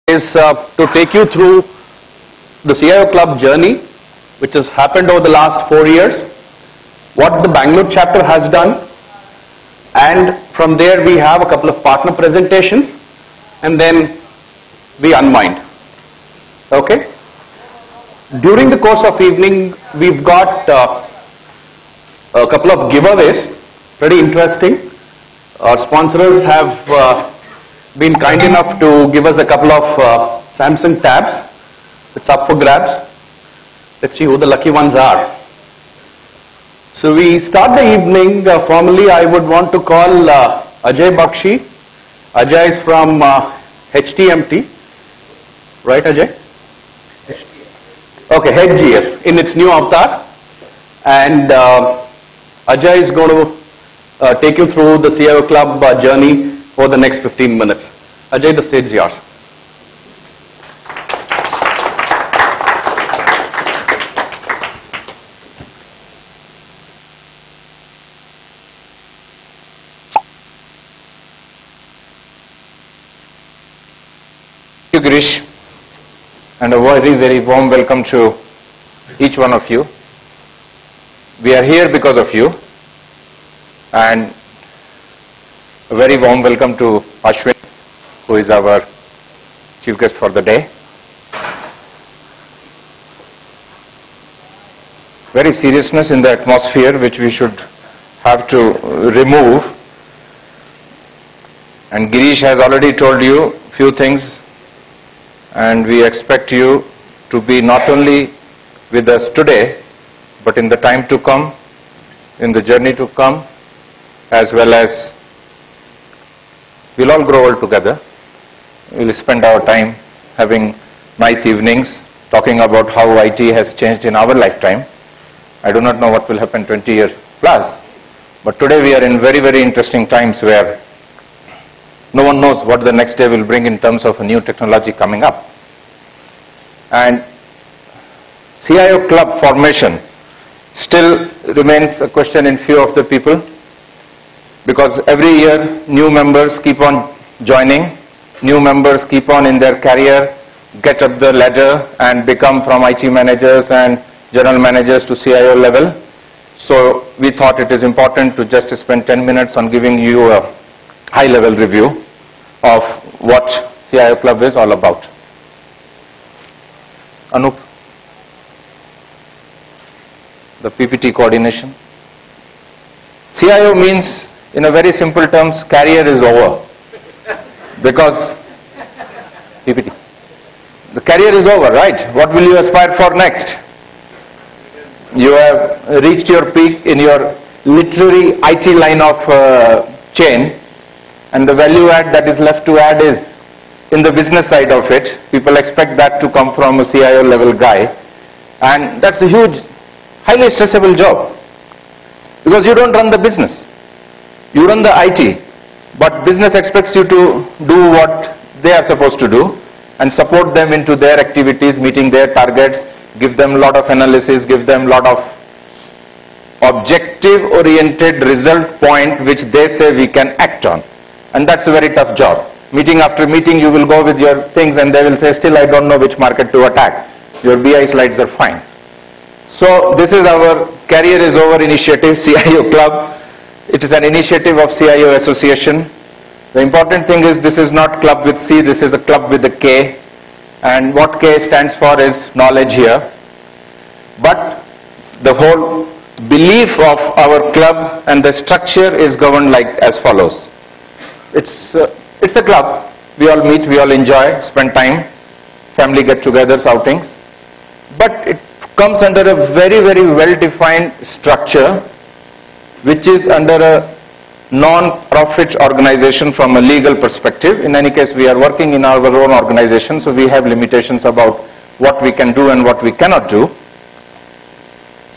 is to take you through the CIO Club journey, which has happened over the last 4 years, what the Bangalore chapter has done, and from there we have a couple of partner presentations, and then we unwind. Okay? During the course of evening, we've got a couple of giveaways, pretty interesting. Our sponsors have been kind enough to give us a couple of Samsung tabs. It's up for grabs. Let's see who the lucky ones are. So we start the evening. Formally, I would want to call Ajay Bakshi. Ajay is from HTMT. Right, Ajay? Okay, HGS in its new avatar. And Ajay is going to take you through the CIO Club journey for the next 15 minutes. Ajay, the stage is yours. Thank you, Girish, and a very, very warm welcome to each one of you. We are here because of you, and a very warm welcome to Ashwin, who is our chief guest for the day. Very seriousness in the atmosphere which we should have to remove, and Girish has already told you a few things, and we expect you to be not only with us today, but in the time to come, in the journey to come, as well as we'll all grow old together. We'll spend our time having nice evenings, talking about how IT has changed in our lifetime. I do not know what will happen 20 years plus, but today we are in very, very interesting times where no one knows what the next day will bring in terms of a new technology coming up. And CIO Club formation still remains a question in few of the people, because every year new members keep on joining, new members keep on in their career, get up the ladder and become from IT managers and general managers to CIO level. So we thought it is important to just spend 10 minutes on giving you a high-level review of what CIO Club is all about. Anup, the PPT coordination. CIO means, in a very simple terms, career is over. Because PPT. The career is over, right? What will you aspire for next? You have reached your peak in your literary IT line of chain, and the value add that is left to add is in the business side of it. People expect that to come from a CIO level guy, and that's a huge, highly stressable job, because you don't run the business, you run the IT, but business expects you to do what they are supposed to do and support them into their activities, meeting their targets, give them a lot of analysis, give them a lot of objective oriented result point which they say we can act on. And that's a very tough job. Meeting after meeting you will go with your things and they will say, still I don't know which market to attack. Your BI slides are fine. So this is our Career is Over initiative, CIO Club. It is an initiative of CIO Association. The important thing is this is not club with C, this is a club with a K. And what K stands for is knowledge here. But the whole belief of our club and the structure is governed like as follows. It's a club. We all meet, we all enjoy, spend time, family get-togethers, outings. But it comes under a very, very well-defined structure, which is under a non-profit organization from a legal perspective. In any case, we are working in our own organization, so we have limitations about what we can do and what we cannot do.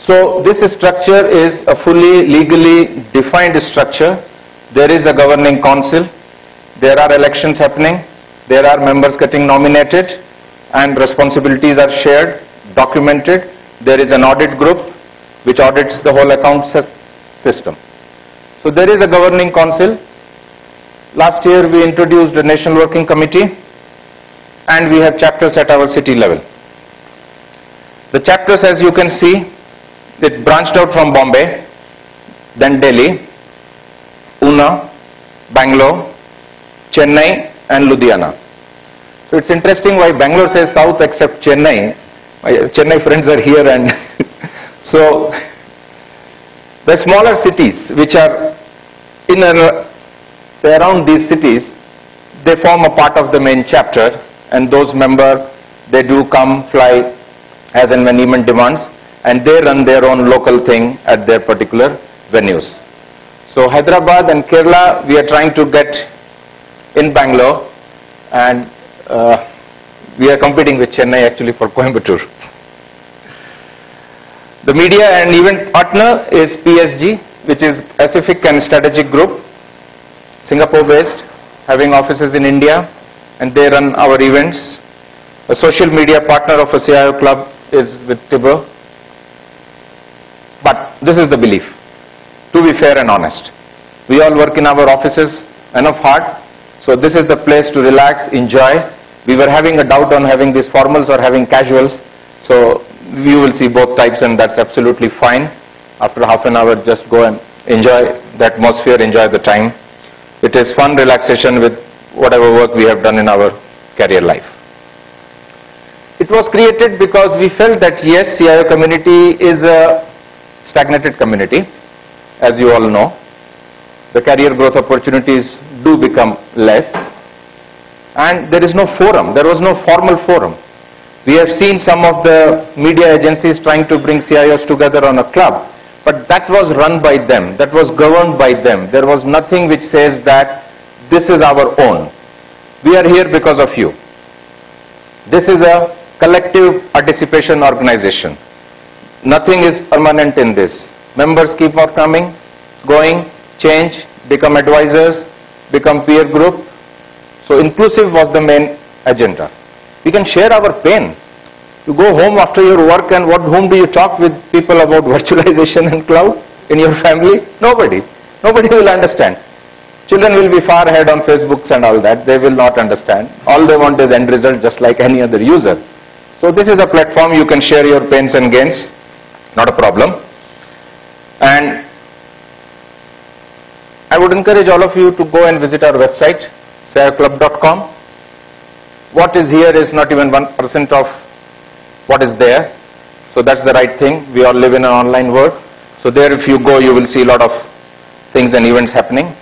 So this structure is a fully legally defined structure. There is a governing council, there are elections happening, there are members getting nominated, and responsibilities are shared, documented. There is an audit group which audits the whole account system. So there is a governing council. Last year we introduced a National Working Committee, and we have chapters at our city level. The chapters, as you can see, it branched out from Bombay, then Delhi, Pune, Bangalore, Chennai and Ludhiana. So it's interesting why Bangalore says south except Chennai. My Chennai friends are here, and so the smaller cities which are in and around these cities, they form a part of the main chapter, and those members, they do come, fly as and when event demands, and they run their own local thing at their particular venues. So Hyderabad and Kerala, we are trying to get in Bangalore, and we are competing with Chennai actually for Coimbatore. The media and event partner is PSG, which is Pacific and Strategic Group, Singapore based, having offices in India, and they run our events. A social media partner of a CIO club is with Tibur. But this is the belief, to be fair and honest. We all work in our offices, enough hard, so this is the place to relax, enjoy. We were having a doubt on having these formals or having casuals, so you will see both types, and that's absolutely fine. After half an hour, just go and enjoy the atmosphere, enjoy the time. It is fun relaxation with whatever work we have done in our career life. It was created because we felt that yes, CIO community is a stagnated community, as you all know. The career growth opportunities do become less, and there is no forum, there was no formal forum. We have seen some of the media agencies trying to bring CIOs together on a club, but that was run by them, that was governed by them. There was nothing which says that this is our own. We are here because of you. This is a collective participation organization. Nothing is permanent in this. Members keep on coming, going, change, become advisors, become peer group. So inclusive was the main agenda. We can share our pain. You go home after your work, and whom do you talk with people about virtualization and cloud in your family? Nobody. Nobody will understand. Children will be far ahead on Facebooks and all that. They will not understand. All they want is end result, just like any other user. So this is a platform you can share your pains and gains. Not a problem. And I would encourage all of you to go and visit our website, cioclub.com. What is here is not even 1% of what is there. So that's the right thing. We all live in an online world. So there, if you go, you will see a lot of things and events happening.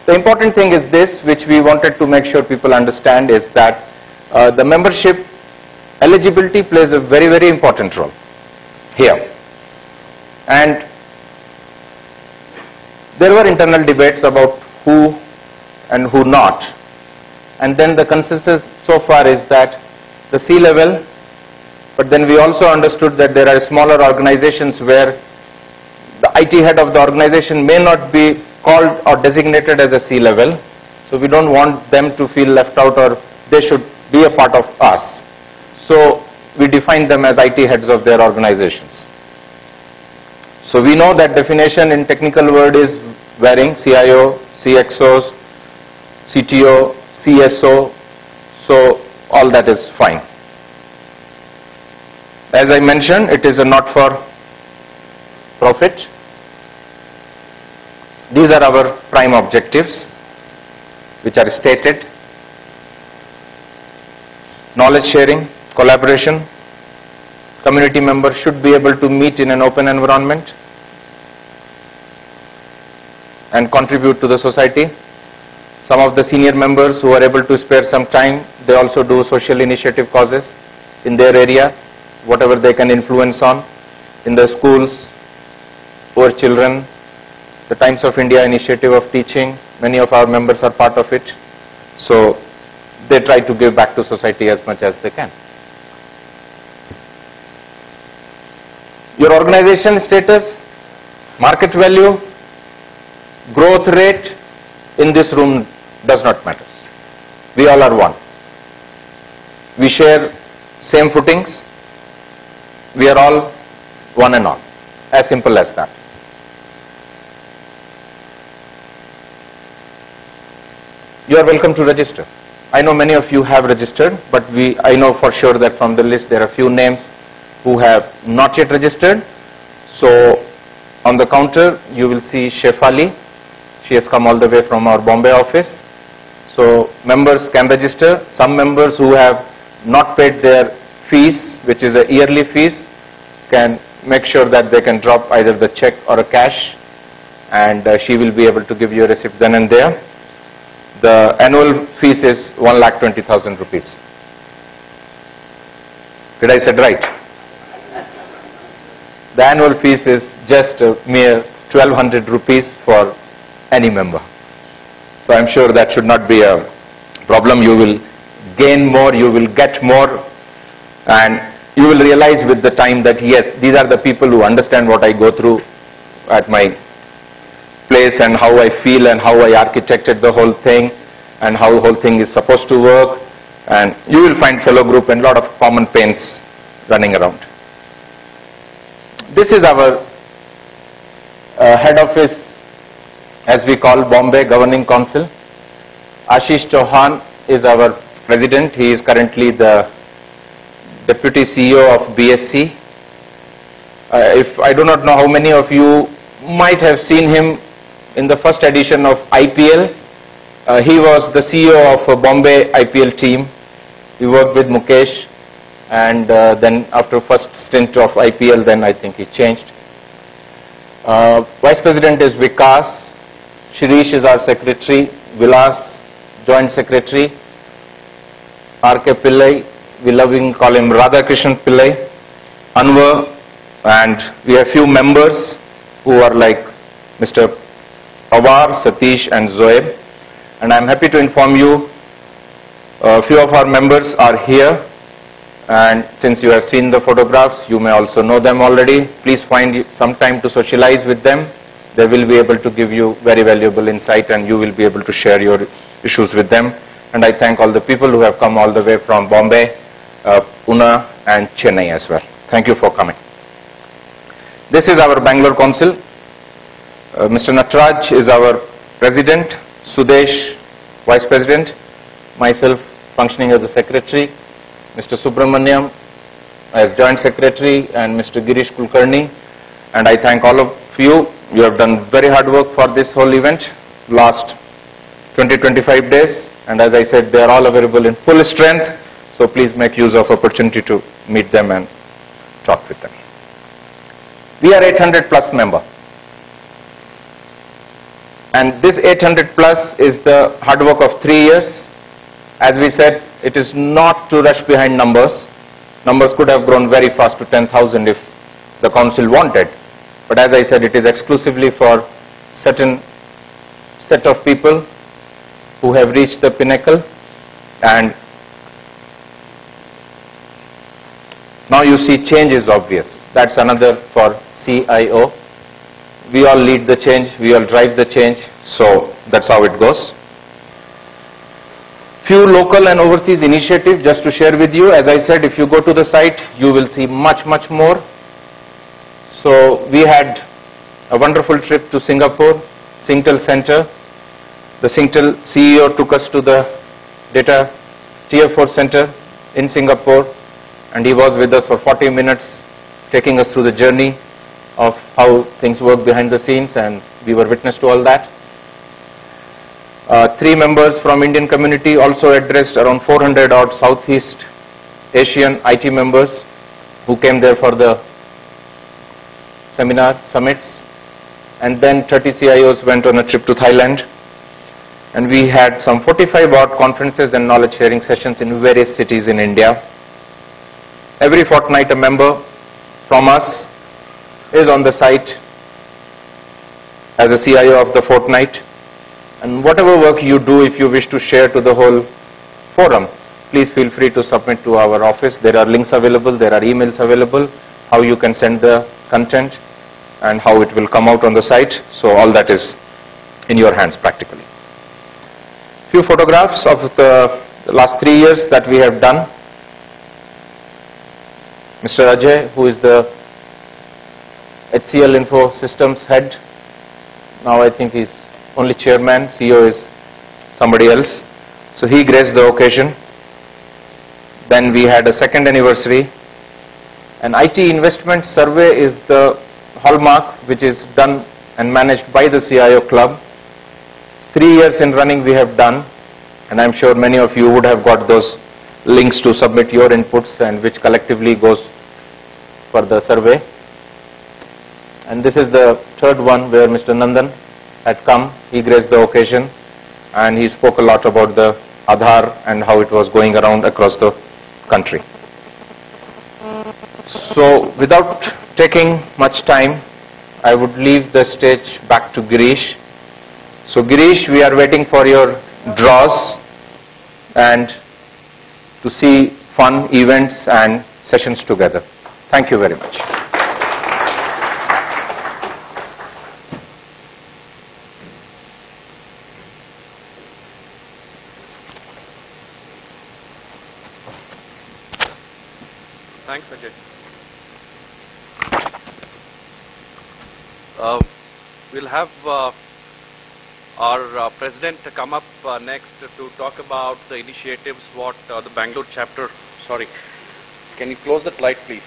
The important thing is this, which we wanted to make sure people understand, is that the membership eligibility plays a very, very important role here. And there were internal debates about who and who not. And then the consensus so far is that the C-level, but then we also understood that there are smaller organizations where the IT head of the organization may not be called or designated as a C-level. So we don't want them to feel left out, or they should be a part of us. So we define them as IT heads of their organizations. So we know that definition in technical word is varying: CIO, CXOs, CTO, CSO, so all that is fine. As I mentioned, it is a not-for-profit. These are our prime objectives, which are stated: knowledge sharing, collaboration. Community members should be able to meet in an open environment and contribute to the society. Some of the senior members who are able to spare some time, they also do social initiative causes in their area, whatever they can influence on, in the schools, poor children, the Times of India initiative of teaching. Many of our members are part of it. So they try to give back to society as much as they can. Your organization status, market value, growth rate in this room does not matter. We all are one. We share same footings. We are all one and all. As simple as that. You are welcome to register. I know many of you have registered, but I know for sure that from the list there are few names who have not yet registered. So on the counter you will see Shefali. She has come all the way from our Bombay office. So members can register. Some members who have not paid their fees, which is a yearly fees, can make sure that they can drop either the check or a cash, and she will be able to give you a receipt then and there. The annual fees is 1,20,000 rupees. Did I say right? The annual fees is just a mere 1,200 rupees for any member. So I'm sure that should not be a problem. You will gain more, you will get more, and you will realize with the time that yes, these are the people who understand what I go through at my place and how I feel and how I architected the whole thing and how the whole thing is supposed to work, and you will find fellow group and a lot of common pains running around. This is our head office, as we call Bombay Governing Council. Ashish Chauhan is our president. He is currently the Deputy CEO of BSC. I do not know how many of you might have seen him in the first edition of IPL. He was the CEO of a Bombay IPL team. He worked with Mukesh, and then after first stint of IPL, then I think he changed. Vice President is Vikas. Shirish is our secretary. Vilas, joint secretary. R.K. Pillai, we lovingly call him Radhakrishnan Pillai. Anwar, and we have few members who are like Mr. Pawar, Satish and Zoeb. And I'm happy to inform you, a few of our members are here, and since you have seen the photographs, you may also know them already. Please find some time to socialize with them. They will be able to give you very valuable insight, and you will be able to share your issues with them. And I thank all the people who have come all the way from Bombay, Pune and Chennai as well. Thank you for coming. This is our Bangalore Council. Mr. Nataraj is our President, Sudesh Vice President, myself functioning as the Secretary, Mr. Subramaniam as Joint Secretary, and Mr. Girish Kulkarni. And I thank all of you. You have done very hard work for this whole event, last 20-25 days. And as I said, they are all available in full strength. So please make use of opportunity to meet them and talk with them. We are 800 plus member. And this 800 plus is the hard work of 3 years. As we said, it is not to rush behind numbers. Numbers could have grown very fast to 10,000 if the council wanted. But as I said, it is exclusively for certain set of people who have reached the pinnacle. And now you see change is obvious. That's another for CIO. We all lead the change, we all drive the change, so that's how it goes. Few local and overseas initiatives just to share with you. As I said, if you go to the site, you will see much more. So we had a wonderful trip to Singapore, Singtel Center. The Singtel CEO took us to the data Tier 4 center in Singapore, and he was with us for 40 minutes, taking us through the journey of how things work behind the scenes, and we were witness to all that. 3 members from Indian community also addressed around 400 odd Southeast Asian IT members who came there for the seminar summits, and then 30 CIOs went on a trip to Thailand, and we had some 45 odd conferences and knowledge sharing sessions in various cities in India. Every fortnight a member from us is on the site as a CIO of the fortnight, and whatever work you do, if you wish to share to the whole forum, please feel free to submit to our office. There are links available, there are emails available, how you can send the content and how it will come out on the site. So all that is in your hands practically. Few photographs of the last 3 years that we have done. Mr. Ajay, who is the HCL Info Systems head, now I think he's only chairman, CEO is somebody else. So he graced the occasion. Then we had a second anniversary. An IT investment survey is the hallmark which is done and managed by the CIO Club. 3 years in running we have done, and I'm sure many of you would have got those links to submit your inputs, and which collectively goes for the survey. And this is the third one where Mr. Nandan had come. He graced the occasion and he spoke a lot about the Aadhaar and how it was going around across the country. So without taking much time, I would leave the stage back to Girish. So Girish, we are waiting for your draws and to see fun events and sessions together. Thank you very much. Thanks, Ajay. We'll have our president to come up next to talk about the initiatives what the Bangalore chapter, sorry, can you close that light please?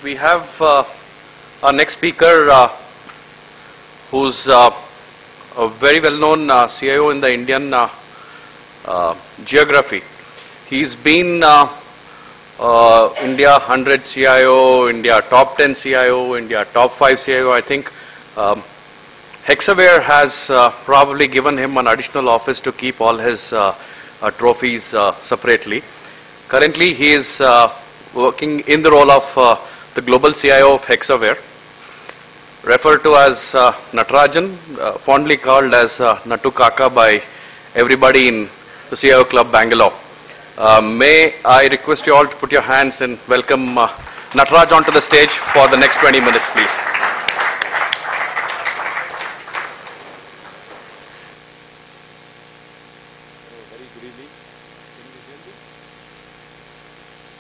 We have our next speaker who's a very well-known CIO in the Indian geography. He's been India 100 CIO, India top 10 CIO, India top 5 CIO. I think Hexaware has probably given him an additional office to keep all his trophies separately. Currently he is working in the role of the global CIO of Hexaware, referred to as Natarajan, fondly called as Nattu Kaka by everybody in the CIO Club Bangalore. May I request you all to put your hands and welcome Nataraj onto the stage for the next 20 minutes, please. Very good evening. Can you hear me?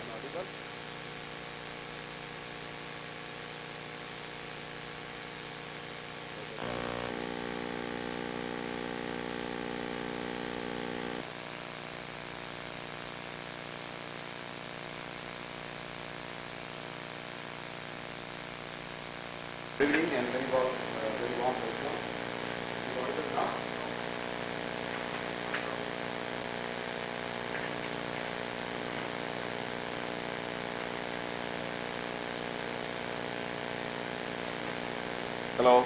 Am I audible? Good evening and very warm welcome. You audible now? Hello.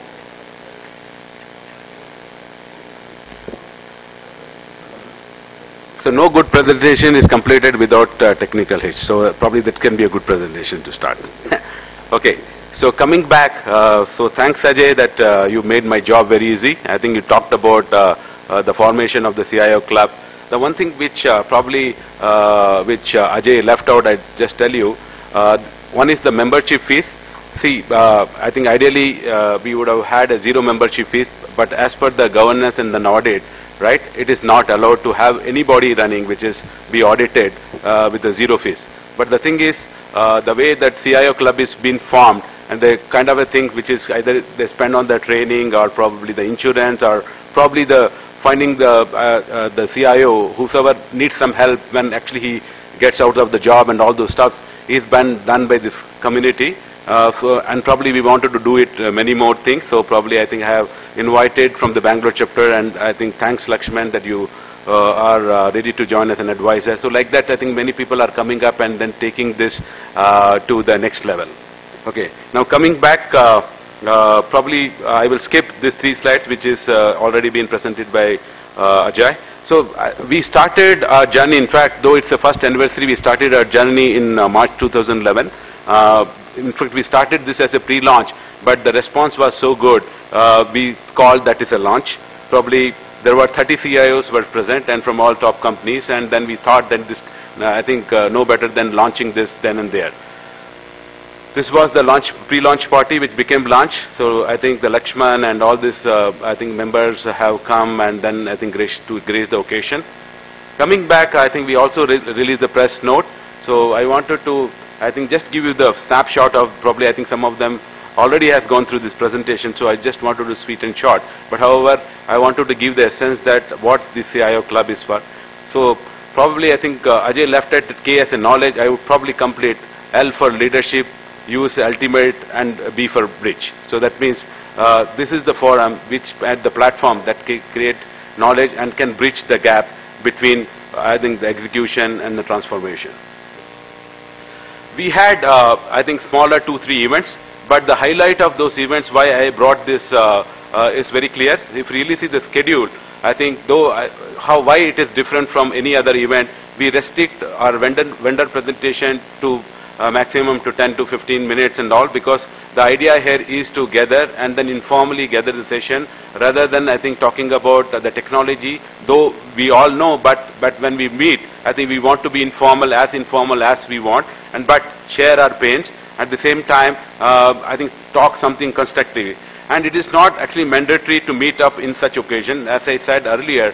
So no good presentation is completed without technical hitch. So probably that can be a good presentation to start. Okay. So coming back, so thanks Ajay that you made my job very easy. I think you talked about the formation of the CIO Club. The one thing which which Ajay left out, I just tell you, one is the membership fees. See, I think ideally we would have had a zero membership fees, but as per the governance and the audit, right, it is not allowed to have anybody running which is be audited with the zero fees. But the thing is, the way that CIO Club is being formed, and the kind of a thing which is either they spend on the training or probably the insurance or probably the finding the CIO, whosoever needs some help when actually he gets out of the job and all those stuff is been done by this community. And probably we wanted to do it many more things. So probably I think I have invited from the Bangalore chapter, and I think thanks Lakshman that you are ready to join as an advisor. So like that I think many people are coming up and then taking this to the next level. Okay, now coming back, probably I will skip these 3 slides which is already been presented by Ajay. So we started our journey, in fact though it's the first anniversary, we started our journey in March 2011. In fact we started this as a pre-launch, but the response was so good, we called that is a launch. Probably there were 30 CIOs were present and from all top companies, and then we thought that this, I think no better than launching this then and there. This was the launch, pre-launch party which became launch. So I think the Lakshman and all this, I think members have come and then I think to grace the occasion. Coming back, I think we also released the press note. So I wanted to, I think, just give you the snapshot of probably, I think some of them already has gone through this presentation, so I just wanted to sweet and short. But however, I wanted to give the sense that what the CIO club is for. So probably I think Ajay left at K as a knowledge. I would probably complete L for leadership, U is ultimate, and B for bridge. So that means this is the forum which at the platform that can create knowledge and can bridge the gap between I think the execution and the transformation. We had I think smaller 2-3 events, but the highlight of those events why I brought this is very clear. If you really see the schedule, I think though why it is different from any other event, we restrict our vendor presentation to maximum to 10 to 15 minutes and all, because the idea here is to gather and then informally gather the session rather than I think talking about the technology, though we all know, but when we meet, I think we want to be informal as we want, and but share our pains. At the same time, I think talk something constructively. And it is not actually mandatory to meet up in such occasion, as I said earlier,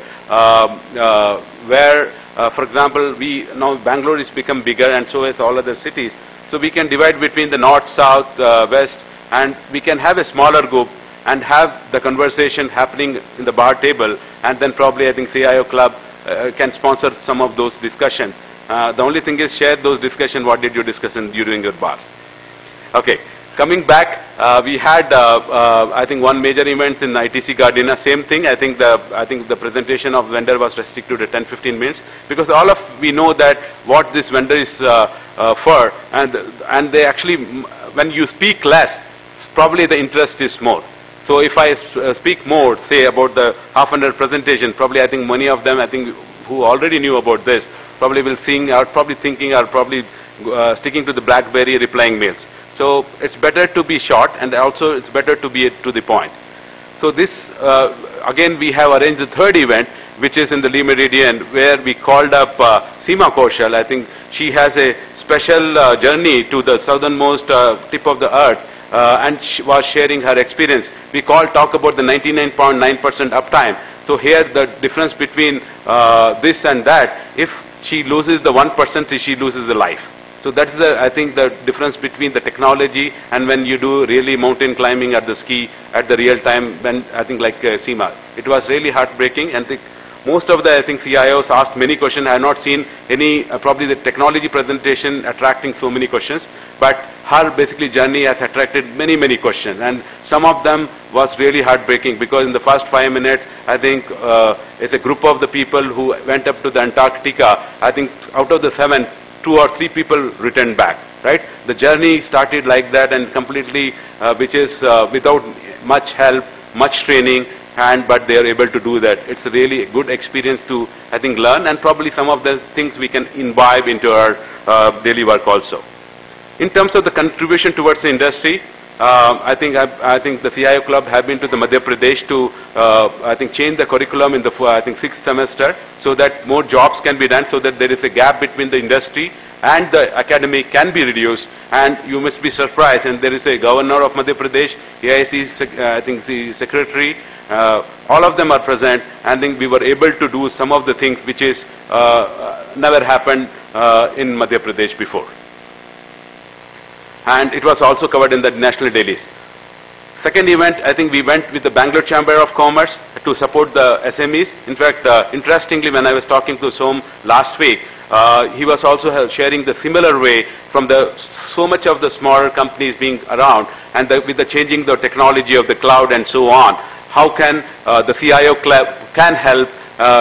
where, for example, now Bangalore has become bigger and so has all other cities. So we can divide between the north, south, west, and we can have a smaller group and have the conversation happening in the bar table, and then probably I think CIO Club can sponsor some of those discussions. The only thing is share those discussions, what did you discuss during your bar. Okay. Coming back, we had, I think, one major event in ITC Gardena. Same thing. I think the presentation of vendor was restricted to 10-15 minutes, because all of we know that what this vendor is for, and they actually, when you speak less, probably the interest is more. So if I speak more, say about the half-an-hour presentation, probably I think many of them, I think, who already knew about this, probably will think, are probably thinking, are probably sticking to the BlackBerry replying mails. So it's better to be short, and also it's better to be to the point. So this, again, we have arranged the third event, which is in the Lee Meridian, where we called up Seema Kaushal. I think she has a special journey to the southernmost tip of the earth, and she was sharing her experience. We talk about the 99.9% uptime. So here the difference between this and that, if she loses the 1%, she loses the life. So that's I think the difference between the technology and when you do really mountain climbing at the ski at the real time, when I think like Seema. It was really heartbreaking, and most of the I think CIOs asked many questions. I have not seen any probably the technology presentation attracting so many questions, but her basically journey has attracted many questions, and some of them was really heartbreaking, because in the first 5 minutes I think it's a group of the people who went up to the Antarctica. I think out of the 7, 2 or 3 people returned back, right? The journey started like that, and completely, which is without much help, much training, but they are able to do that. It's a really good experience to, I think, learn, and probably some of the things we can imbibe into our daily work also. In terms of the contribution towards the industry, I think the CIO Club have been to the Madhya Pradesh to I think change the curriculum in the I think 6th semester, so that more jobs can be done, so that there is a gap between the industry and the academy can be reduced. And you must be surprised, and there is a governor of Madhya Pradesh, AIC, I think the secretary, all of them are present, and I think we were able to do some of the things which is never happened in Madhya Pradesh before. And it was also covered in the national dailies. Second event, I think we went with the Bangalore Chamber of Commerce to support the SMEs. In fact, interestingly, when I was talking to Som last week, he was also sharing the similar way from so much of the smaller companies being around, and with the changing the technology of the cloud and so on, how can the CIO Club can help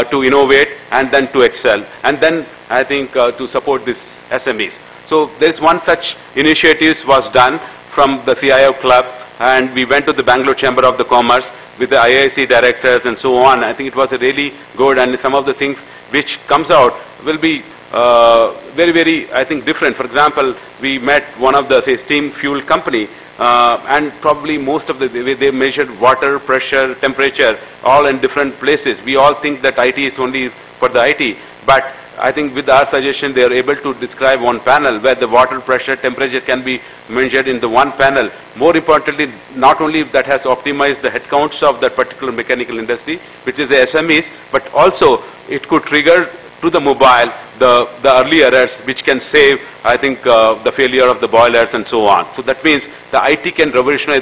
to innovate and then to excel, and then I think to support these SMEs. So there's one such initiative was done from the CIO Club, and we went to the Bangalore Chamber of the Commerce with the IIC directors and so on. I think it was a really good, and some of the things which comes out will be very, I think, different. For example, we met one of the steam fuel company, and probably most of they measured water, pressure, temperature, all in different places. We all think that IT is only for the IT, but I think with our suggestion, they are able to describe one panel where the water pressure, temperature can be measured in the one panel. More importantly, not only that has optimized the headcounts of that particular mechanical industry, which is the SMEs, but also it could trigger to the mobile, the early errors which can save, I think, the failure of the boilers and so on. So that means the IT can revolutionize